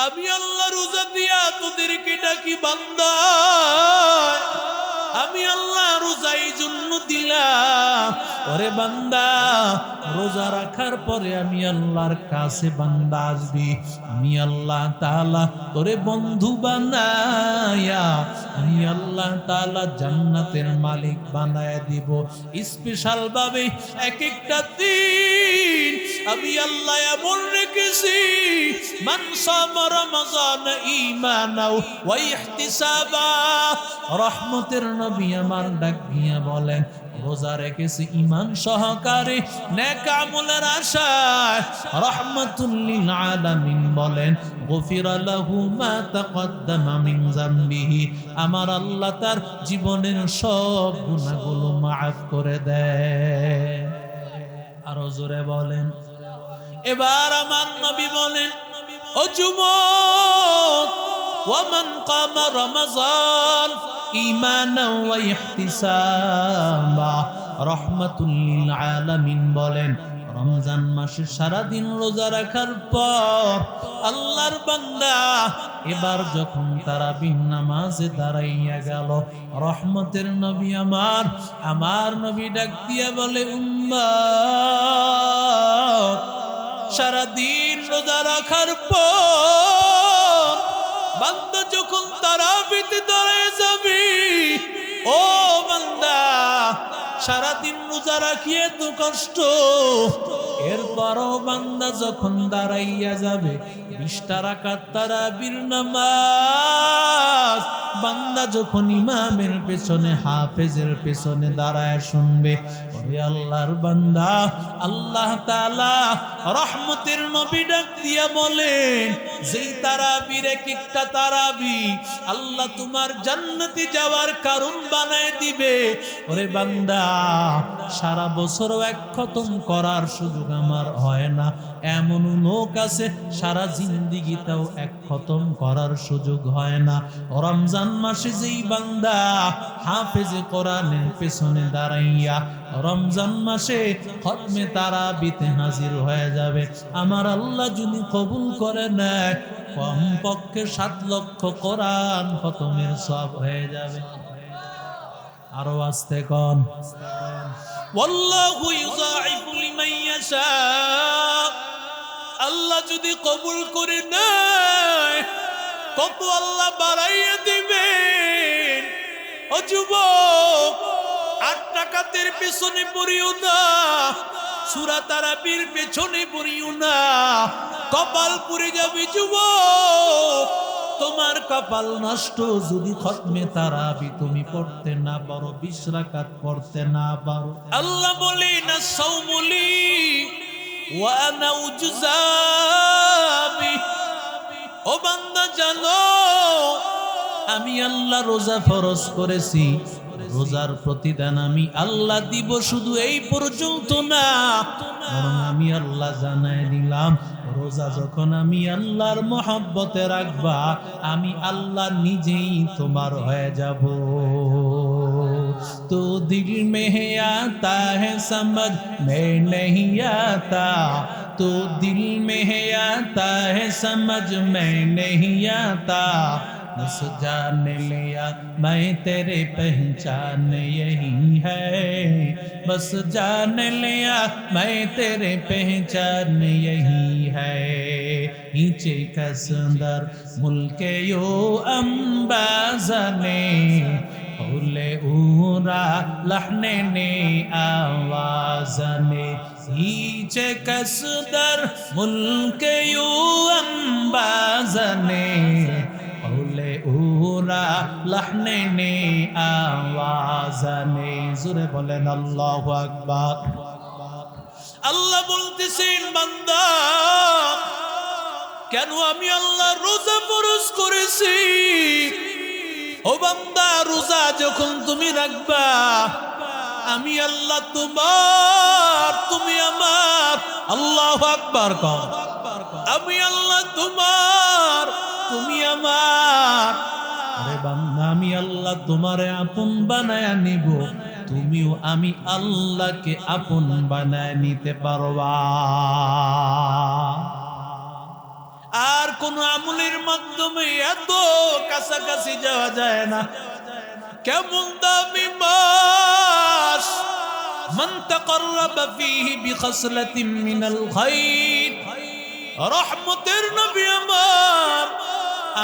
আমি আল্লাহ রোজা দিয়া তোদেরকে ডাকি বান্দা, আমি আল্লাহ রোজা এই জন্য দিলাম, ওরে বান্দা রোজা রাখার পরে আমি আল্লাহর কাছে বান্দা আসবি, আমি আল্লাহ তাআলা তোরে বন্ধু বানায়া আমি আল্লাহ তাআলা জান্নাতের মালিক বানায়া দিব। স্পেশাল ভাবে এক একটা দিন আমি আল্লাহ এমন রেখেছি, মান সামা রমাযান ঈমানাও ওয়া ইহতিসাবা। রহমতের নবী আমার ডাক দিয়া বলেন, রোজা রেখেছি ঈমান সহকারে নেক আমলের আশায়। রাহমাতুল লিল আলামিন বলেন, গফিরা লাহু মা তাকদ্দামা মিন যামবিহি, আমার আল্লাহ তার জীবনের সব গুনাহগুলো মাফ করে দেয়। আরো জোরে বলেন। এবার আমার নবী বলেন, ও যুবক, ওয়ামান কামা রমাযান ঈমানাও ওয়া ইহতিসাবা। রাহমাতুল লিল আলামিন বলেন, রমজান মাসে সারাদিন রোজা রাখার পর আল্লাহর বান্দা এবার যখন তারাবির নামাজে দাঁড়াইয়া গেল, রহমতের নবী আমার নবী ডাক দিয়া বলে, উম্মত, সারাদিন রোজা রাখার পর বান্দা যখন তারাবিতে দাঁড়ায় যাবি, ও বান্দা সারাদিন রোজা রাখিয়ে তো কষ্ট, এরপরও বান্দা যখন দাঁড়াইয়া যাবে 20টা রাকাত তারাবির নামাজ, বান্দা যখন ইমামের পেছনে হাফেজের পেছনে দাঁড়ায় শুনবে, ওরে আল্লাহর বান্দা, আল্লাহ তাআলা রহমতের নবী ডাক দিয়া বলেন, যেই তারাবির এক একটা তারাবি আল্লাহ তোমার জান্নাতে যাওয়ার কারণ বানায় দিবে। ওরে বান্দা, সারা বছরও এক খতম করার সুযোগ আমার হয় না, এমন লোক আছে সারা জিন্দিগিতেও এক খতম করার সুযোগ হয় না। রমজান মাসে যেই বান্দা হাফেজে কোরআনের পেছনে দাঁড়াইয়া রমজান মাসে খতমে তারাবিতে হাজির হয়ে যাবে, আমার আল্লাহ যদি কবুল করে নেয়, কমপক্ষে 7 লক্ষ কোরআন খতমের সওয়াব হয়ে যাবে। আরো আস্তে কোন, ওয়াল্লাহু ইউযাইফু লিমান ইয়াশা। আল্লাহ যদি কবুল করে নেয়, কত আল্লাহ বাড়াইয়া দিবেন। ও যুবক, 8 টাকাতের পেছনে পড়িও না, সূরা তারাবির পেছনে পড়িও না, কপাল পুড়ে যাবে যুবক, তোমার কপাল নষ্ট যদি খতমে তারাবি তুমি পড়তে না পারো, 20 রাকাত পড়তে না পারো। আল্লাহ বলেন, আস-সাওমু লি ওয়া আনা উজযা বি। ও বান্দা জানো, আমি আল্লাহ রোজা ফরজ করেছি, রোজার প্রতিদান আমি আল্লাহ দিব। শুধু এই পর্যন্ত না, বরং আমি আল্লাহ জানাই দিলাম, রোজা যখন আমি আল্লাহর মহব্বতে রাখবা, আমি আল্লাহ নিজেই তোমার হয়ে যাব। তো দিল মে আতা है समझ में नहीं आता, तो दिल में आता है समझ में नहीं आता, बस जान लिया मैं तेरे पहचान यही है, बस जान लिया मैं तेरे पहचान यही है। नीचे का सुंदर मुल्के यो अंबाज़ने ओले उरा लहने ने आवाज़ने, नीचे का सुंदर मुल्के यो अंबाज़ने ওলে উরা লাহনে নে আওয়াজনে। জোরে বলেন আল্লাহু আকবার। আল্লাহ বলতেছেন, বান্দা, কেন আমি আল্লাহ রোজা ফরজ করেছি। ও বান্দা, রোজা যখন তুমি রাখবা, আমি আল্লাহ তোমার, তুমি আমার। আল্লাহু আকবার কও। আমি আল্লাহ তোমার, তুমি আমার। আরে বান্দা, আমি আল্লাহ তোমারে আপন বানায়া নিব, তুমিও আমি আল্লাহকে আপন বানায় নিতে পারবা। আর কোন আমলের মাধ্যমে এত কাছাকাছি যাওয়া যায় না। কেমন দামি মাস! মান তাকাররাবা ফীহি বিখাসলাতিন মিনাল খায়র। রহমতের নবী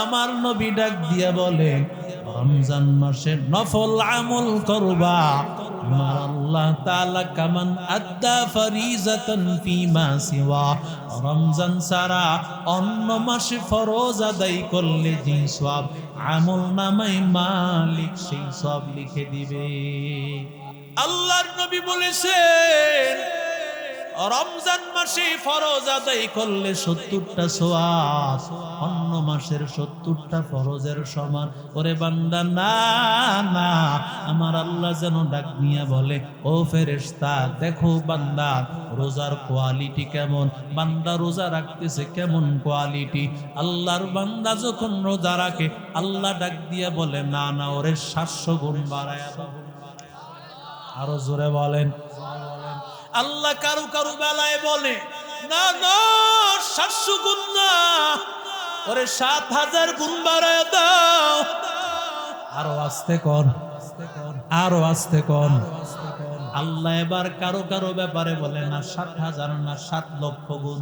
আমার নবী ডাক দিয়া বলেন, রমজান মাসে নফল আমল করবা, আমার আল্লাহ তাআলা কামান আদ্দা ফরিজাতান ফীমা সিওয়া। রমজান ছাড়া অন্য মাসে ফরজ আদায় করলে যে সওয়াব আমল নামায় মালিক সেই সওয়াব লিখে দিবে। আল্লাহর নবী বলেছেন, রমজান মাসে ফরজ আদায় করলে 70টা সওয়াব, অন্য মাসের 70টা ফরজের সমান। ওরে বান্দা, না না, আমার আল্লাহ যেন ডাক নিয়ে বলে, ও ফেরেশতা দেখো বান্দা রোজার কোয়ালিটি কেমন, বান্দা রোজা রাখতেছে কেমন কোয়ালিটি। আল্লাহর বান্দা যখন রোজা রাখে আল্লাহ ডাক দিয়ে বলে, না না, ওরে 700 গুণ বাড়ায়া দাও। আরো জোরে বলেন। আল্লাহ কারু কারু বেলায় বলে, না না, 700 গুণ না, ওরে 7000 গুণ বাড়ায় দাও। আরো আস্তে কর, আরো আস্তে কর। আল্লাহ এবার কারো কারো ব্যাপারে বলে, না 7000 না 7 লক্ষ গুণ।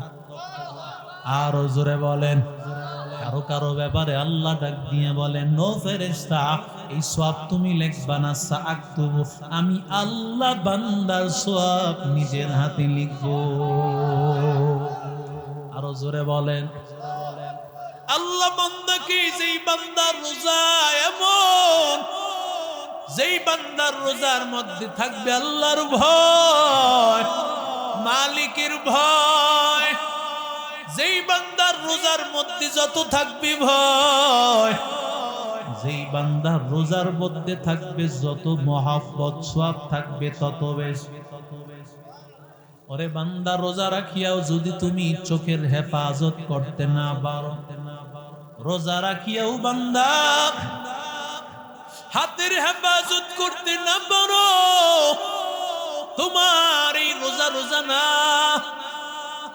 আরো জোরে বলেন। কারো কারো ব্যাপারে আল্লাহ ডাক দিয়ে বলেন, নো ফেরেশতা, এই সওয়াব তুমি লিখবা না, সাআকতুবু, আমি আল্লাহ বান্দার সওয়াব নিজের হাতে লিখব। আরো জোরে বলেন। আল্লাহ বান্দাকে, যেই বান্দার রোজা এমন, যেই বান্দার রোজার মধ্যে থাকবে আল্লাহর ভয়, মালিকের ভয়, যেই বান্দার রোজার মধ্যে যত থাকবে ভয়, যেই বান্দার রোজার মধ্যে থাকবে যত মহব্বত সওয়াব থাকবে তত বেশি। ওরে বান্দা, রোজা রাখিয়াও যদি তুমি চোখের হেফাজত করতে না পারো, রোজা রাখিয়াও বান্দা হাতের হেফাজত করতে না পারো, তোমার এই রোজা রোজা না,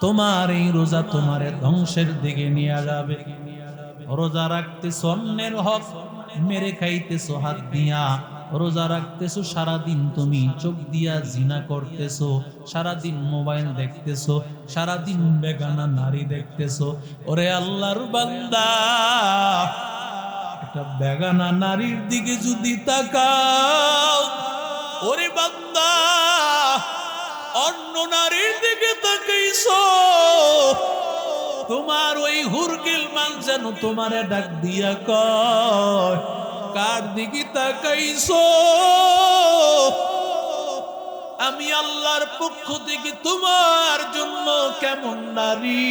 তোমার এই রোজা তোমারে ধ্বংসের দিকে নিয়ে যাবে। রোজা রাখতেছো অন্যের হক মেরে খাইতেছো হাত দিয়া, রোজা রাখতেছো সারাদিন তুমি চোখ দিয়া জিনা করতেছো, সারাদিন মোবাইল দেখতেছো, সারাদিন বেগানা নারী দেখতেছো। ওরে আল্লাহর বান্দা, একটা বেগানা নারীর দিকে যদি তাকাও, ওরে বান্দা অন্য নারীর দিকে তাকাইছো, তোমার ওই হুরগিলমান যেন তোমারে ডাক দিয়া কয়, কার দিকে তাকাইছো? আমি আল্লাহর পক্ষ থেকে তোমার জন্য কেমন নারী।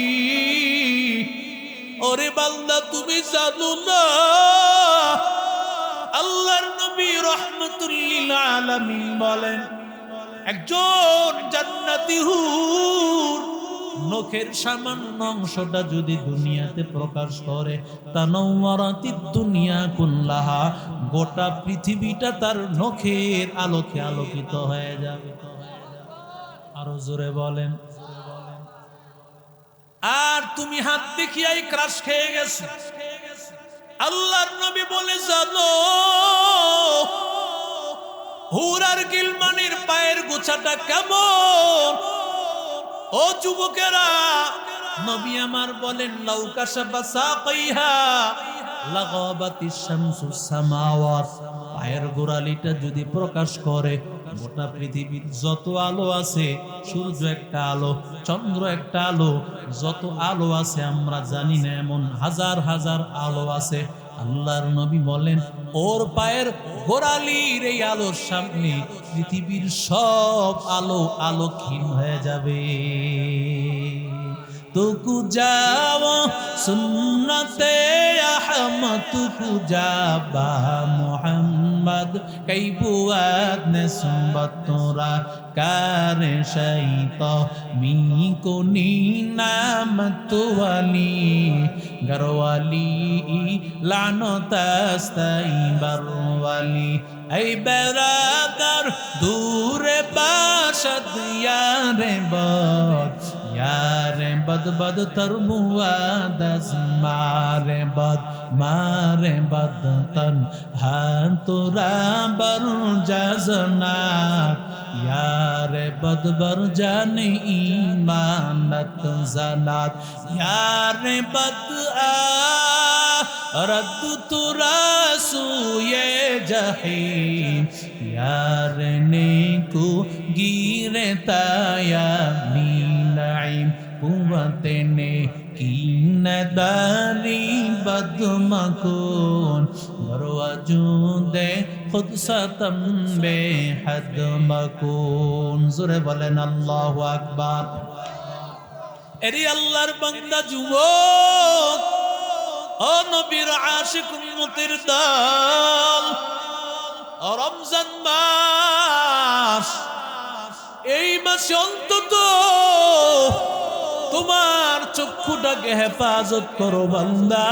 ওরে বান্দা, তুমি জানো না, আল্লাহর নবী রাহমাতুল লিল আলামিন বলেন, একজন জান্নাতি হুর নখের সামান্য অংশটা যদি দুনিয়াতে প্রকাশ করে, তানাওয়ারাতিদ দুনিয়া কুল্লাহা, গোটা পৃথিবীটা তার নখের আলোকে আলোকিত হয়ে যাবে। আরো জোরে বলেন। আর তুমি হাত দেখিয়াই ক্রাশ খেয়ে গেছো। আল্লাহর নবী বলে, জানো হুর আর গিলমানের পায়ের গোছাটা কেমন? ও যুবকেরা, নবী আমার বলেন, লাউ কাশাফা সাকাইহা লাগাবাতিশ শামসুস সামাওয়াত, পায়ের গোড়ালিটা যদি প্রকাশ করে, গোটা পৃথিবীর যত আলো আছে, সূর্য একটা আলো, চন্দ্র একটা আলো, যত আলো আছে আমরা জানি না এমন হাজার হাজার আলো আছে। আল্লাহর নবী বলেন, ওর পায়ের গোড়ালির এই আলোর সামনে পৃথিবীর সব আলো আলোকহীন হয়ে যাবে। তুকু যাও সুন্নতে আহমদ, তুকু যাবা মুহাম্মদ, কই বুয়াদ নে সুম্বত তোরা কারে শাইত মি কোনি নামত ওয়ালি গরওয়ালি লানতাস্তাই বরওয়ালি। এই বেরাদার দূরে বাসদ ইয়ারে বদ यारे बद बद तरमुआ दस मारे बद तन हाथुरा बर जजना यारे बद बर जाने ईमानत जनात यारे बद रद्द तुरा सुये जहीम यार ने को गिरे ताया नीनाइम कुवते ने की नदारी बदमकुन बरवजूदे खुद सतम बेहद मकुन जुरे बोलेन अल्लाहु अकबर एरी अल्लाहर बंदा जुवक ও নবীর আশিক উম্মতের দল রমজান মাস এই মাসে অন্তত তোমার চক্ষুটাকে হেফাজত করো বান্দা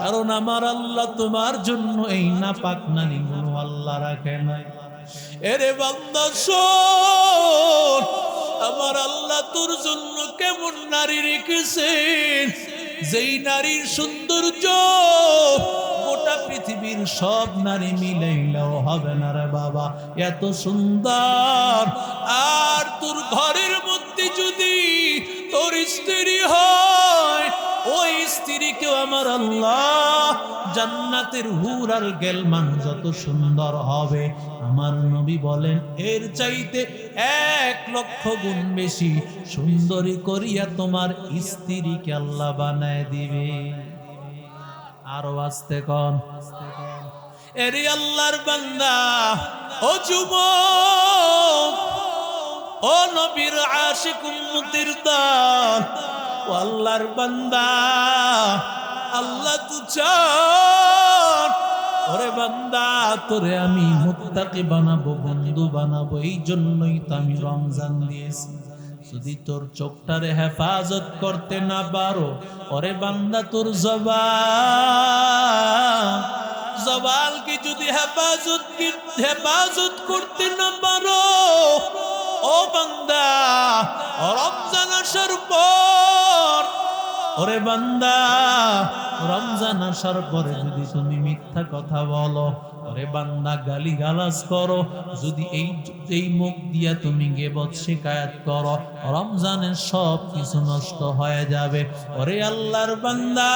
কারণ আমার আল্লাহ তোমার জন্য এই নাপাক নারীগুলো আল্লাহ রাখে নাই এরে বান্দা শোন আমার আল্লাহ তোর জন্য কেমন নারী রেখেছেন যেই নারীর সৌন্দর্য গোটা পৃথিবীর সব নারী মিলাইলেও হবে না রে বাবা এত সুন্দর আর তোর ঘরের মধ্যে যদি তোর স্ত্রী হয় ওই স্ত্রীকেও আমার আল্লাহ জান্নাতের হুর আর গেলমান যত সুন্দর হবে আমার নবী বলেন এর চাইতে 1,00,000 গুণ বেশি সুন্দরী করিয়া তোমার স্ত্রীকে আল্লাহ বানায় দিবে আরো আস্তে কোন এরে আল্লাহর বান্দা ও যুবক ও নবীর আশিক উম্মতের দল ও আল্লাহর বান্দা আল্লাহ তু চান ওরে বান্দা তোরে আমি মুত্তাকি বানাবো বন্ধু বানাবো এই জন্যই তো আমি রমজান দিয়েছি যদি তোর চোখটারে হেফাজত করতে না পারো ওরে বান্দা তোর জবানকে যদি হেফাজত করতে না পারো ও বান্দা রমজান আসার পর ওরে বান্দা রমজান আসার পরে যদি তুমি মিথ্যা কথা বলো ওরে বান্দা গালি গালাজ করো যদি এই মুখ দিয়া তুমি গীবত শিকায়াত করো রমজানের সব কিছু নষ্ট হয়ে যাবে ওরে আল্লাহর বান্দা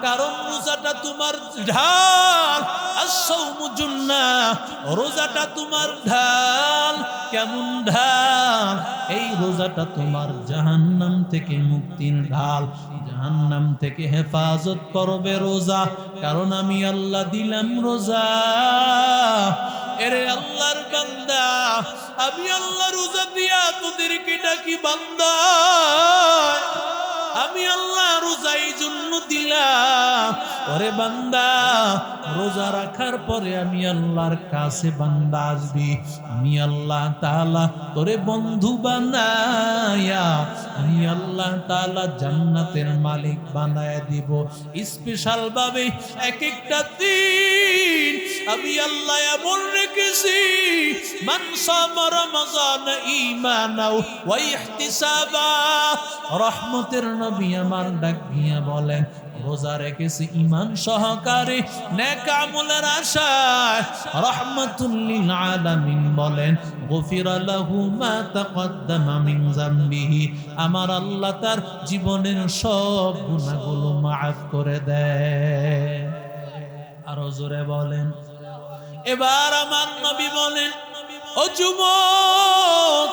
কারণ রোজাটা তোমার ঢাল as-sawmu junnah রোজাটা তোমার ঢাল কেমন ঢাল এই রোজাটা তোমার জাহান্নাম থেকে মুক্তির ঢাল জাহান্নাম থেকে হেফাজত করবে রোজা কারণ আমি আল্লাহ দিলাম রোজা এরে আল্লাহর বান্দা আমি আল্লাহ রোজা দিয়া তোদেরকে ডাকি বান্দা আমি আল্লাহ রোজা এই জন্য দিলাম ওরে বান্দা রোজা রাখার পরে আমি আল্লাহর কাছে বান্দা আসবি আমি আল্লাহ তাআলা তোরে বন্ধু বানায়া আমি আল্লাহ তাআলা জান্নাতের মালিক বানায়া দিব স্পেশাল ভাবে এক একটা দিন আমি আল্লাহ এমন রেখেছি মান সামা রমাযান ঈমানাও ওয়া ইহতিসাবা রহমতের নবী আমার ডাক দিয়া বলেন রোজা রেখেছি ঈমান সহকারে নেক আমলের আশায় রাহমাতুল লিল আলামিন বলেন গফিরা লাহু মা তাকদ্দামা মিন যামবিহি আমার আল্লাহ তার জীবনের সব গুনাহগুলো maaf করে দেয় আরো জোরে বলেন এবার আমার নবী বলেন ও যুবক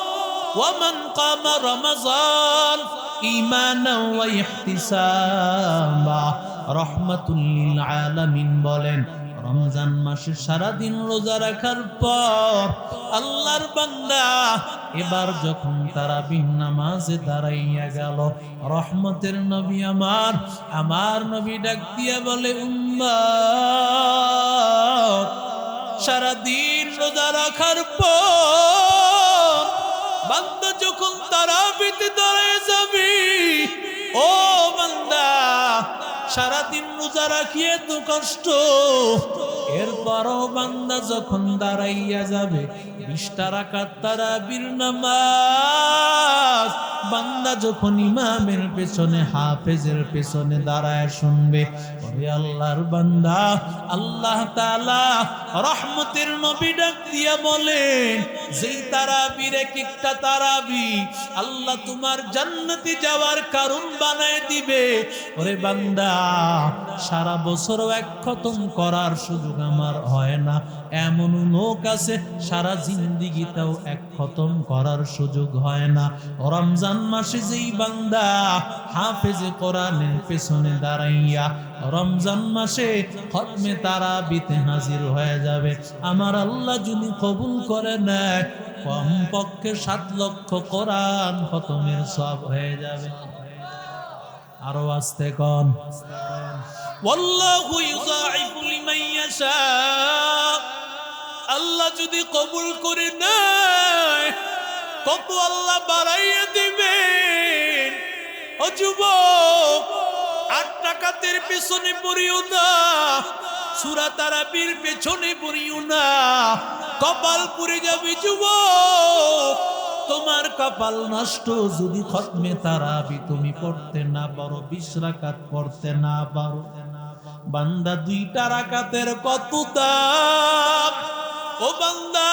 ওয়ামান কামা রমাযান ঈমানাও ওয়া ইহতিসাবা রাহমাতুল লিল আলামিন বলেন রমজান মাসে সারা দিন রোজা রাখার পর আল্লাহর বান্দা এবার যখন তারাবিহ নামাজে দাঁড়াইয়া গেল রহমতের নবী আমার নবী ডাক দিয়া বলে উম্মত সারা দিন রোজা রাখার পর বান্দা যখন তারাবিতে দাঁড়ায় যাবি ও বান্দা সারাদিন রোজা রাখি এত কষ্ট, এরপরও বান্দা যখন দাঁড়াইয়া যাবে 20টা রাকাত তারাবির নামাজ, বান্দা যখন ইমামের পেছনে হাফেজের পেছনে দাঁড়ায় শুনবে, ওরে আল্লাহর বান্দা, আল্লাহ তাআলা রহমতের নবী ডাক দিয়া বলেন, যেই তারাবির এক একটা তারাবি আল্লাহ তোমার জান্নাতে যাওয়ার কারণ বানায় দিবে। ওরে বান্দা, সারা বছরও এক খতম করার সুযোগ আমার হয় না, এমন লোক আছে সারা জিন্দিগিতেও এক খতম করার সুযোগ হয় না। রমজান মাসে যেই বান্দা হাফেজে কোরআনের পেছনে দাঁড়াইয়া রমজান মাসে খতমে তারাবিতে হাজির হয়ে যাবে, আমার আল্লাহ যদি কবুল করে নেয়, কমপক্ষে 7 লক্ষ কোরআন খতমের সওয়াব হয়ে যাবে। আরো আস্তে কোন, ওয়াল্লাহু ইউযাইফু লিমান ইয়াশা, আল্লাহ যদি কবুল করে নেয় কত আল্লাহ বাড়াইয়া দিবেন। ও যুবক, 8 রাকাতের পেছনে পড়িও না, সূরা তারাবির পেছনে পড়িও না, কপাল পুড়ে যাবে যুবক, তোমার কপাল নষ্ট যদি খতমে তারাবি তুমি পড়তে না পারো, 20 রাকাত পড়তে না পারো। বান্দা 2টা রাকাতের কত দাম! ও বান্দা,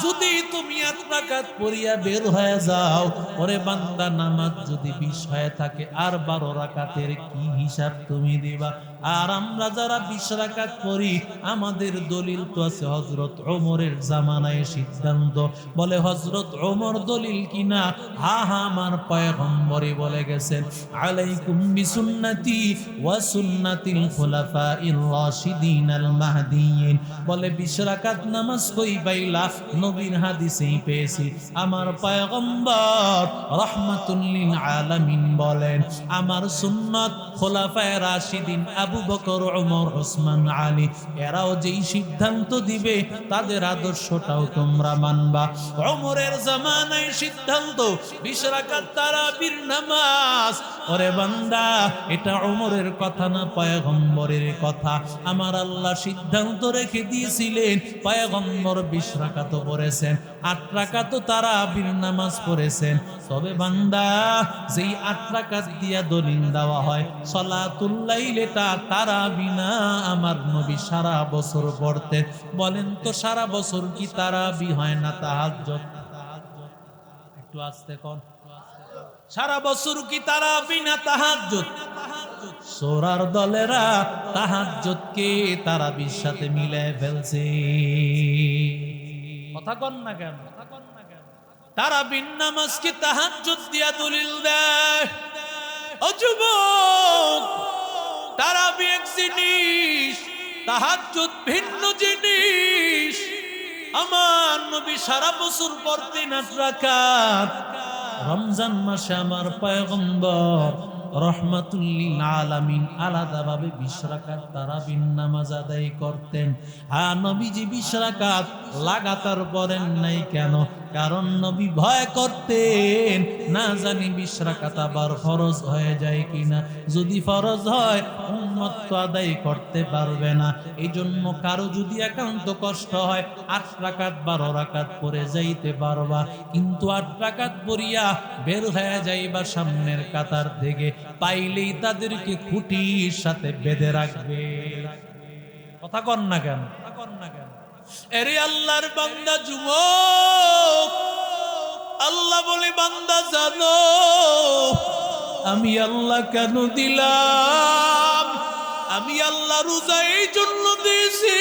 যদি তুমি 8 রাকাত পড়িয়া বের হয়ে যাও, ওরে বান্দা, নামাজ যদি 20 হয়ে থাকে আর 12 রাকাতের কি হিসাব তুমি দিবা? আর আমরা যারা 20 রাকাত পড়ি, আমাদের দলিল তো আছে হযরত ওমরের জামানায় সিদ্ধান্ত, বলে হযরত ওমর দলিল কিনা? হা হা, আমার পয়গম্বরই বলে গেছেন, আলাইকুম বিসুন্নতি ওয়া সুন্নাতিল খুলাফাইর রাশিদিন আল মাহদিয়িন। বলে 20 রাকাত নামাজ কই পাইলা? নবীর হাদিসেই পেয়েছি। আমার পয়গম্বর রাহমাতুল লিল আলামিন বলেন, আমার সুন্নাত খোলাফায়ে রাশিদিন আবু বকর, ওমর, ওসমান, আলী, এরাও যেই সিদ্ধান্ত দিবে তাদের আদর্শটাও তোমরা মানবা। ওমরের জামানায় সিদ্ধান্ত 20 রাকাত তারাবির নামাজ। ওরে বান্দা, এটা ওমরের কথা না, পয়গম্বরের কথা। আমার আল্লাহ সিদ্ধান্ত রেখে দিয়েছিলেন, পয়গম্বর 20 রাকাত পড়েছেন, 8 রাকাত তারাবির নামাজ পড়েছেন। তবে বান্দা, যেই 8 রাকাত দিয়া দলিল দেওয়া হয় সালাতুল লাইলটা তারাবি না, আমার নবী সারা বছর পড়তেন। বলেন তো, সারা বছর কি তারাবি হয় না তাহাজ্জুদ? একটু আস্তে কোন, সারা বছর কি তারাবি না তাহাজ্জুদ? সোরার দলেরা তাহাজ্জুদকে তারাবির সাথে মিলায় ফেলছে। কথা কন না কেন? তারাবির নামাজ কি তাহাজ্জুদ দিয়া দলিল দেয়? ও যুবক, তারাবি এক জিনিস, তাহাজ্জুদ ভিন্ন জিনিস। আমার নবী সারা বছর পড়তেন 8 রাকাত। রমজান মাসে আমার পয়গম্বর রহমাতুল লিল আলামিন আলাদাভাবে 20 রাকাত তারাবির নামাজ আদায় করতেন। আর নবীজি 20 রাকাত লাগাতার পড়েন নাই কেন? কারণ নবী ভয় করতেন, না জানি 20 রাকাত আবার ফরজ হয়ে যায় কিনা। যদি ফরজ হয় উম্মত তো আদায় করতে পারবে না। এই জন্য কারো যদি একান্ত কষ্ট হয় 8 রাকাত 12 রাকাত পড়ে যাইতে পারবা, কিন্তু 8 রাকাত পড়িয়া বের হয়ে যাইবা সামনের কাতার থেকে, পাইলেই তাদেরকে খুঁটির সাথে বেঁধে রাখবে। কথা কন না কেন? এরে আল্লাহর বান্দা যুবক, আল্লাহ বলে, বান্দা জানো আমি আল্লাহ কেন দিলাম? আমি আল্লাহ রোজা এই জন্য দিয়েছি,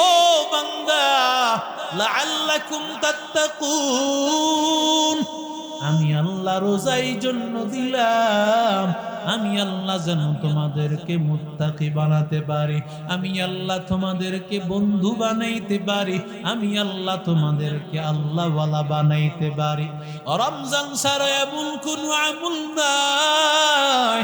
ও বান্দা, লাআল্লাকুম তাত্তাকুন। আমি আল্লাহ রোজা এই জন্য দিলাম, আমি আল্লাহ যেন তোমাদেরকে মুত্তাকি বানাতে পারি, আমি আল্লাহ তোমাদেরকে বন্ধু বানাইতে পারি, আমি আল্লাহ তোমাদেরকে আল্লাহওয়ালা বানাইতে পারি। রমজান ছাড়া এমন কোনো আমল নাই,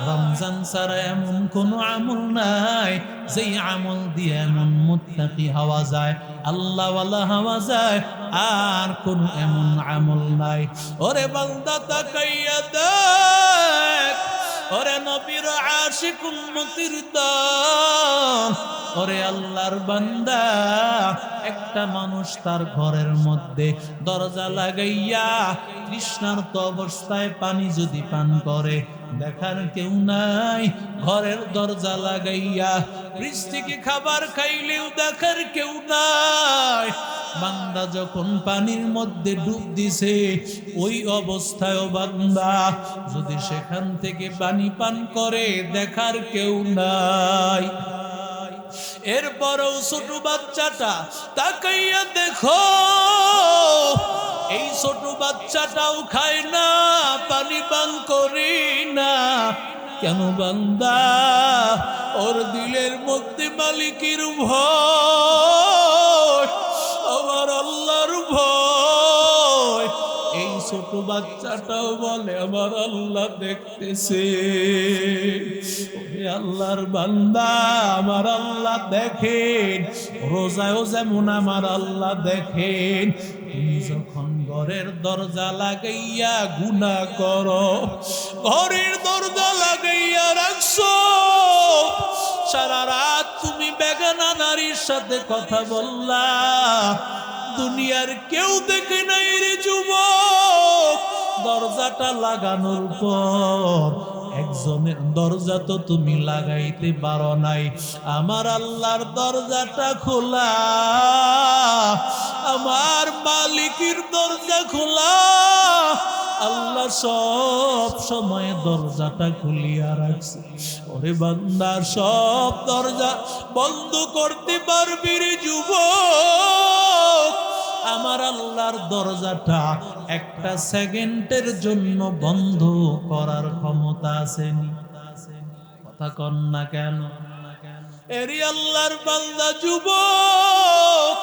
রমজান ছাড়া এমন কোনো আমল নাই যেই আমল দিয়ে এমন মুত্তাকি হওয়া যায়, আল্লাহওয়ালা হওয়া যায়, আর কোন এমন আমল নাই। ওরে বান্দা তাকাইয়া দেখ, ও ওরে নবীর আশিক উম্মতির দল, ওরে আল্লাহর বান্দা, একটা মানুষ তার ঘরের মধ্যে দরজা লাগাইয়া তৃষ্ণার্ত অবস্থায় পানি যদি পান করে, দেখার কেউ নাই, ঘরের দরজা লাগাইয়া ফ্রিজ থেকে খাবার খাইলেও দেখার কেউ নাই, বান্দা যখন পানির মধ্যে ডুব দিছে ওই অবস্থায় বান্দা যদি সেখান থেকে পানি পান করে, দেখার কেউ নাই। এরপরও ছোট বাচ্চাটা তাকাইয়া দেখো, এই ছোট বাচ্চাটাও খায় না, পানি পান করি না। কেন বান্দা? ওর দিলের মধ্যে মালিকের ভয়, আমার আল্লাহর ভয়। এই ছোট বাচ্চাটাও বলে আমার আল্লাহ দেখতেছে। আল্লাহর বান্দা, আমার আল্লাহ দেখেন, রোজায়ও যেমন আমার আল্লাহ দেখেন। তুমি যখন ঘরের দরজা লাগাইয়া গুনাহ করো, ঘরের দরজা লাগাইয়া রাখছো, সারা রাত তুমি বেগানা নারীর সাথে কথা বললা, দুনিয়ার কেউ দেখে নাই রে যুবক। দরজাটা লাগানোর পর একজনের দরজা তো তুমি লাগাইতে পারো নাই, আমার আল্লাহর দরজাটা খোলা, আমার মালিকের দরজা খোলা। আল্লাহ সব সময় দরজাটা খুলিয়া রাখছে। ওরে বান্দা, সব দরজা বন্ধ করতে পারবি রে যুবক? আমার আল্লাহর দরজাটা একটা সেকেন্ডের জন্য বন্ধ করার ক্ষমতা আসেনি। কথা কন না কেন? এরি আল্লাহর বান্দা যুবক,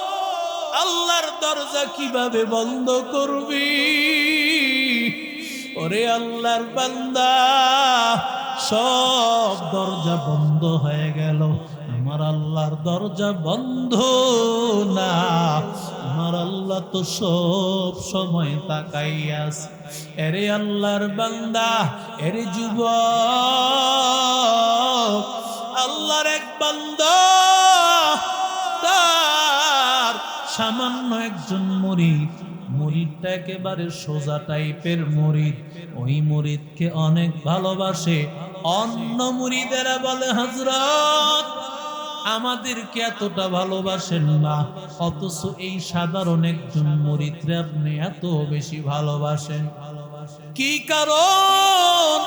আল্লাহর দরজা কিভাবে বন্ধ করবি? ওরে আল্লাহর বান্দা, সব দরজা বন্ধ হয়ে গেল, আমার আল্লাহর দরজা বন্ধ না। আমার আল্লাহ তো সব সময় তাকাইয়া আছে। এরে আল্লাহর বান্দা, এরে যুবক, আল্লাহর এক বান্দা, তার সামান্য একজন মুরিদ, মুরিদটা একেবারে সোজা টাইপের মুরিদ, ওই মুরিদকে অনেক ভালোবাসে। অন্য মুরিদেরা বলে হযরত আমাদেরকে এতটা ভালোবাসেন না, অথচ এই সাধারণ একজন মুরিদরে আপনি এত বেশি ভালোবাসেন, কি কারণ?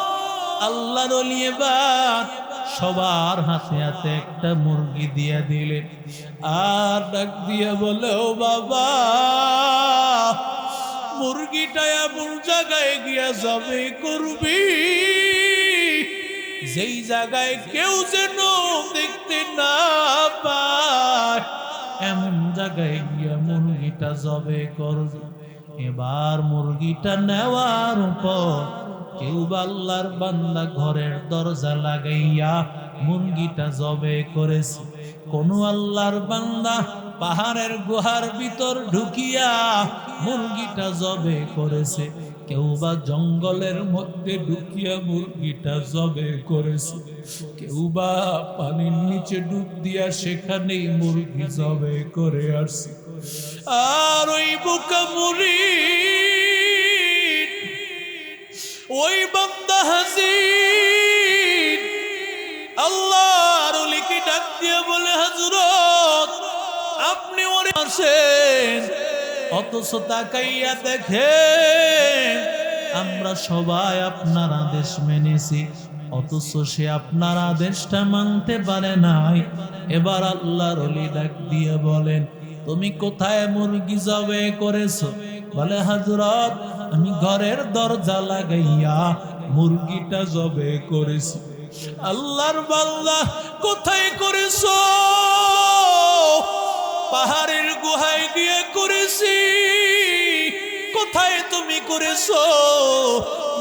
আল্লাহর ওলি এবার সবার হাতে হাতে একটা মুরগি দিয়ে দিলেন, আর ডাক দিয়ে বলে ও বাবা, মুরগিটা এমন জায়গায় গিয়া যাবে করবি যেই জায়গায় কেউ যেন দেখতে না পায়, এমন জায়গায় গিয়া মুরগিটা জবে করবে। এবার মুরগিটা নেওয়ার পর কেউ আল্লাহর বান্দা ঘরের দরজা লাগাইয়া মুরগিটা জবে করেছে, কোন আল্লাহর বান্দা পাহাড়ের গুহার ভিতর ঢুকিয়া মুরগিটা জবে করেছে, কেউ বা জঙ্গলের মধ্যে ঢুকিয়া মুরগিটা জবে করেছে, কেউ বা পানির নিচে ডুব দিয়া সেখানেই মুরগি জবে করে আসছে। আর ওই বোকা মুরিদ, ওই বান্দা হাজির আল্লাহর ওলিকে ডাক দিয়ে বলে হযরত আপনি ওরে আসেন, অথচ তাকাইয়া দেখেন আমরা সবাই আপনার আদেশ মেনেছি, অথচ সে আপনার আদেশটা মানতে পারে নাই। এবার আল্লাহর ওলি ডাক দিয়ে বলেন তুমি কোথায় মুরগি জবে করেছো? বলে হযরত আমি ঘরের দরজা লাগাইয়া মুরগিটা জবে করেছি। আল্লাহর বান্দা কোথায় করেছো? পাহাড়ের গুহায় গিয়ে করেছি। কোথায় তুমি করেছো?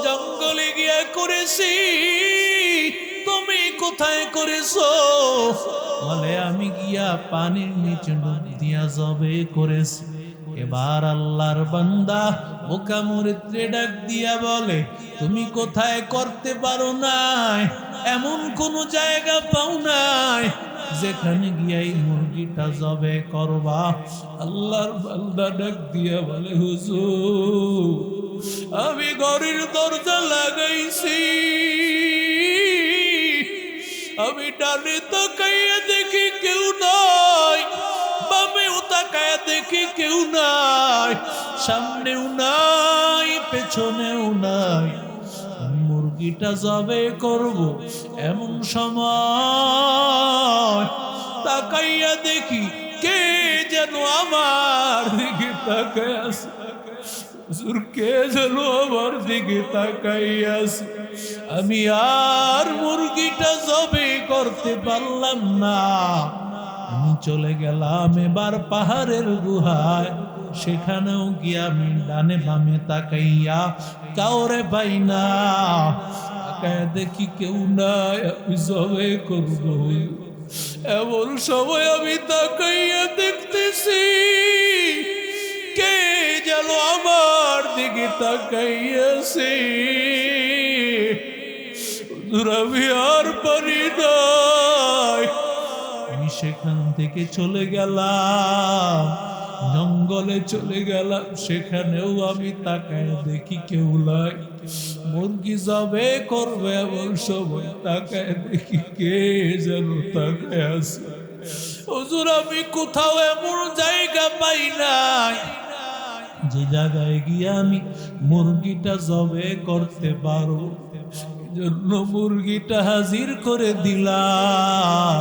জঙ্গলে গিয়ে করেছি। তুমি কোথায় করেছো? বলে আমি গিয়া পানির নিচে ডুব দিয়া জবে করেছি। এবার আল্লাহর বান্দা বোকা মুরিদরে ডাক দিয়া বলে, তুমি কোথায় করতে পারো নাই? এমন কোন জায়গা পাও নাই যেখানে গিয়ে এই মুরগিটা জবে করবা? আল্লাহর বান্দা ডাক দিয়া বলে, হুজুর আমি ঘরের দরজা লাগাইছি, আমি ডানে তাকাইয়া দেখি কেউ নাই, বামেও তাকাইয়া দেখি কেউ নাই, সামনেও নাই পেছনেও নাই। মুরগিটা জবে করব, এমন সময় তাকাইয়া দেখি কে যেন আমার দিকে তাকায় আছে। হুজুর কে যেন আমার দিকে তাকাইয়া আছে। আমি আর মুরগিটা জবে করতে পারলাম না। আমি চলে গেলাম এবার পাহাড়ের গুহায়। সেখানেও গিয়ে আমি ডানে বামে তাকাইয়া কাউরে পাই না। তাকায় দেখি কেউ নাই, আমি জবে করব। এমন সময় আমি তাকাইয়া দেখতেছি কে যেন আমার দিকে তাকাইয়াছে। আমি আর পারি নাই। আমি সেখান থেকে চলে গেলাম, জঙ্গলে চলে গেলাম। সেখানেও আমি তাকায় দেখি কেউ নাই। মুরগি জবে করবে এমন সময় তাকায় দেখি কে যেন তাকায় আছে। হুজুর আমি কোথাও এমন জায়গা পাই নাই যে জায়গায় গিয়ে আমি মুরগিটা জবে করতে পারো। জন্য মুরগিটা হাজির করে দিলাম।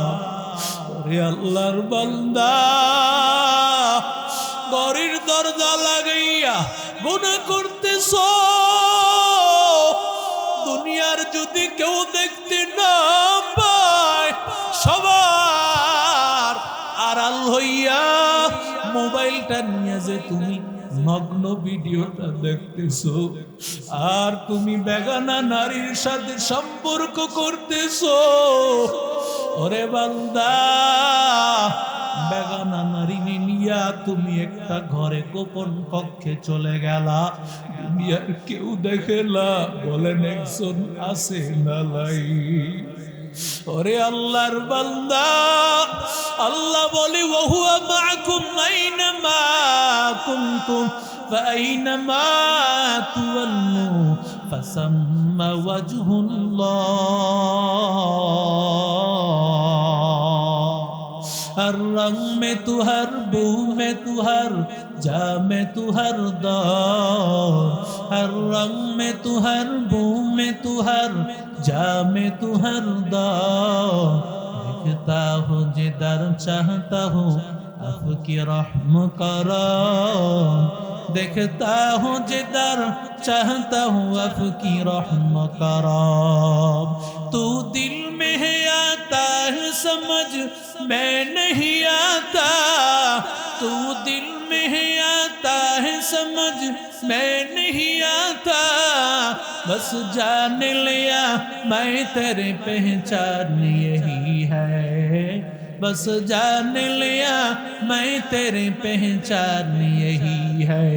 ওরে আল্লাহর বান্দা, ঘরের দরজা লাগাইয়া গুনাহ করতেছ। দুনিয়ার যদি কেউ দেখতে না পায়, সবার আড়াল হইয়া মোবাইলটা নিয়ে যে তুমি নগ্ন ভিডিওটা দেখতেছো, আর তুমি বেগানা নারীর সাথে সম্পর্ক করতেছো। ওরে বান্দা, বেগানা নারী নিয়া তুমি একটা ঘরে গোপন কক্ষে চলে গেলা। দুনিয়ার কেউ দেখে না, বলেন একজন আছে না লাই? ওরে আল্লাহর বান্দা, আল্লাহ বলে ওহুয়া মাআকুম আইনামা কুনতুম ফাআইনামা তুওয়াল্লু ফাসাম্মা ওয়াজহুল্লাহ। हर रंग में तू, हर बू में तू, हर जा में तू, हर दौर। हर रंग में तू, हर बू में तू, हर जा में तू, हर दौर। देखता हूँ जिधर चाहता हूँ आपकी रहम करो। देखता हूँ जिधर चाहता हूँ आपकी रहम करो। तू दिल में है आता है समझ मैं नहीं आता। तू दिल में है आता है समझ मैं नहीं आता। बस जान लिया मैं तेरे पहचान यही है। बस जान लिया मैं तेरे पहचान यही है।